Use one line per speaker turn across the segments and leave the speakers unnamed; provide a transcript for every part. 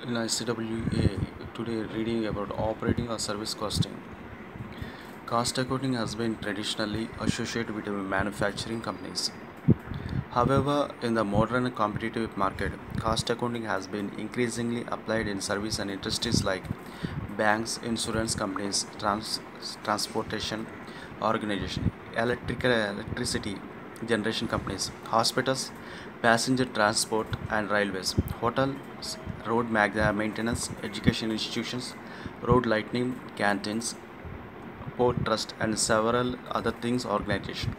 In ICWA, today reading about operating or service costing. Cost accounting has been traditionally associated with manufacturing companies. However, in the modern competitive market, cost accounting has been increasingly applied in service and industries like banks, insurance companies, transportation organization, electricity generation companies, hospitals, passenger transport and railways, hotels, maintenance, education institutions, road lighting, canteens, port trust, and several other things organization.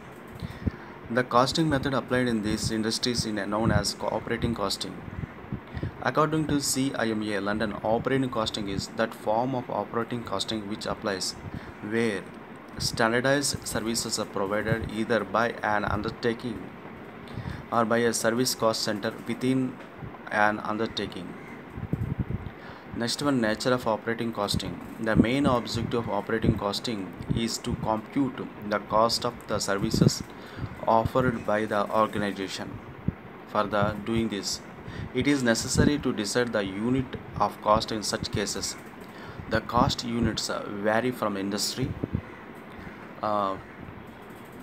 The costing method applied in these industries is known as operating costing. According to CIMA London, operating costing is that form of operating costing which applies where standardized services are provided either by an undertaking or by a service cost center within an undertaking. Next one, nature of operating costing. The main objective of operating costing is to compute the cost of the services offered by the organization. For the doing this, it is necessary to decide the unit of cost in such cases. The cost units vary from industry uh,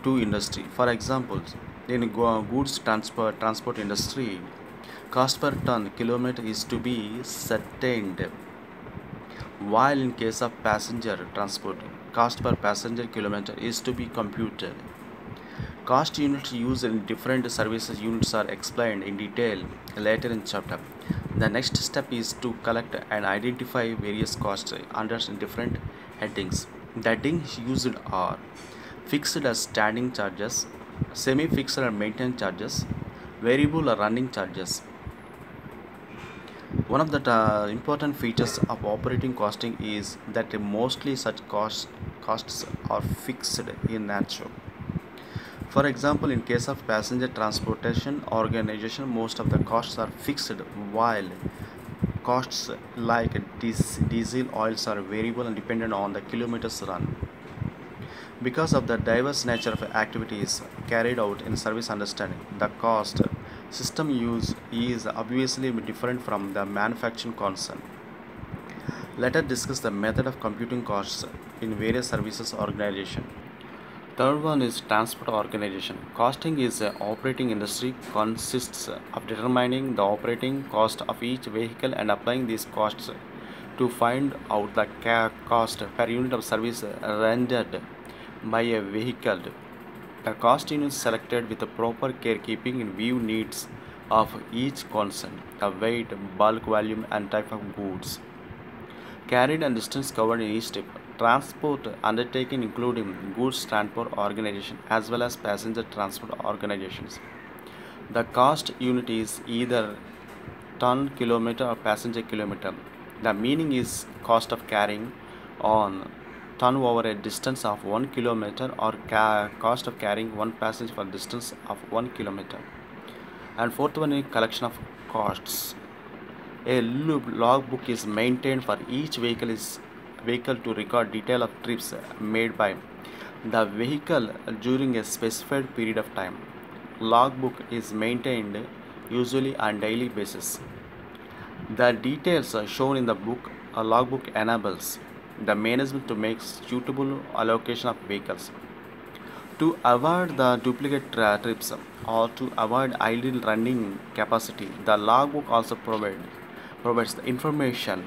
to industry. For example, in goods transport industry, cost per ton kilometer is to be certained, while in case of passenger transport, cost per passenger kilometer is to be computed. Cost units used in different services units are explained in detail later in chapter. The next step is to collect and identify various costs under different headings. The headings used are fixed as standing charges, semi-fixed or maintenance charges, variable or running charges. One of the important features of operating costing is that mostly such costs are fixed in nature. For example, in case of passenger transportation organization, most of the costs are fixed, while costs like diesel oils are variable and dependent on the kilometers run. Because of the diverse nature of activities carried out in service understanding, the cost system used is obviously different from the manufacturing concern. Let us discuss the method of computing costs in various services organization. Third one is transport organization. Costing is a operating industry consists of determining the operating cost of each vehicle and applying these costs to find out the cost per unit of service rendered by a vehicle. The cost unit is selected with the proper care keeping in view needs of each concern, the weight, bulk volume and type of goods carried and distance covered in each step. Transport undertaken including goods transport organization as well as passenger transport organizations. The cost unit is either ton kilometer or passenger kilometer. The meaning is cost of carrying on ton over a distance of 1 kilometer or cost of carrying one passenger for distance of 1 kilometer. And fourth one is collection of costs. A logbook is maintained for each vehicle to record detail of trips made by the vehicle during a specified period of time. Logbook is maintained usually on daily basis. The details shown in the book a logbook enables the management to make suitable allocation of vehicles. To avoid the duplicate trips or to avoid idle running capacity, the logbook also provides the information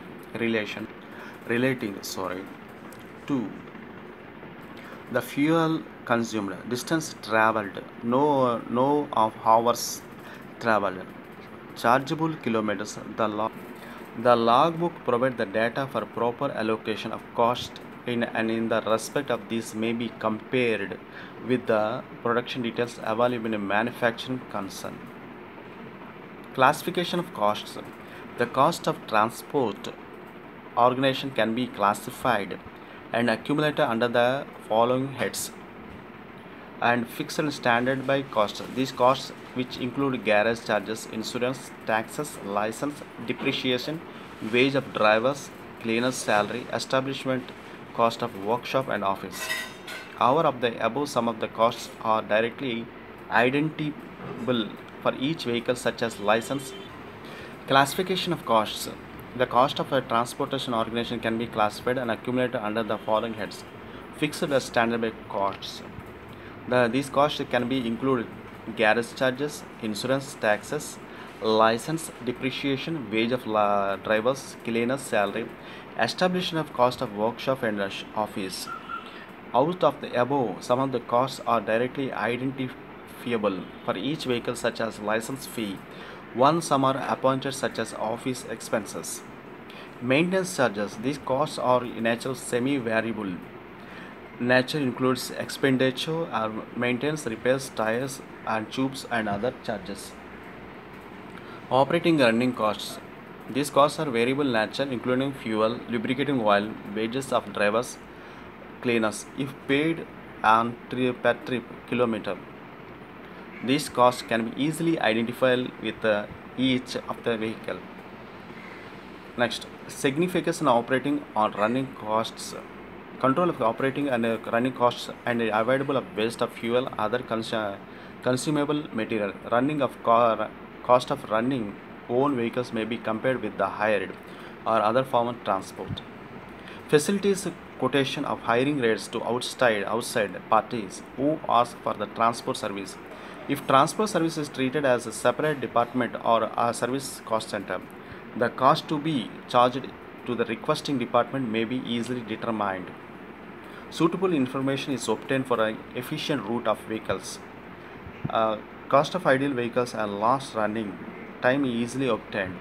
relating to the fuel consumed, distance traveled, no of hours traveled, chargeable kilometers. The logbook provides the data for proper allocation of cost in the respect of this may be compared with the production details available in manufacturing concern. Classification of costs. The cost of transport organization can be classified and accumulated under the following heads and fixed and standard by costs. These costs, which include garage charges, insurance, taxes, license, depreciation, wage of drivers, cleaners' salary, establishment cost of workshop and office. However, of the above, some of the costs are directly identifiable for each vehicle, such as license. Classification of costs. The cost of a transportation organization can be classified and accumulated under the following heads. Fixed as standard costs. These costs can be included garage charges, insurance, taxes, license, depreciation, wage of drivers, cleaners, salary, establishment of cost of workshop and office. Out of the above, some of the costs are directly identifiable for each vehicle, such as license fee. Some are appointed, such as office expenses. Maintenance charges. These costs are in nature semi-variable. Nature includes expenditure or maintenance, repairs, tires and tubes and other charges. Operating and running costs. These costs are variable nature, including fuel, lubricating oil, wages of drivers, cleaners, if paid on per trip kilometer. These costs can be easily identified with each of the vehicle. Next, significance in operating or running costs. Control of operating and running costs and avoidable of waste of fuel, other consumable material. Cost of running own vehicles may be compared with the hired or other form of transport. Facilities quotation of hiring rates to outside parties who ask for the transport service. If transport service is treated as a separate department or a service cost center, the cost to be charged to the requesting department may be easily determined. Suitable information is obtained for an efficient route of vehicles. Cost of idle vehicles and lost running time easily obtained.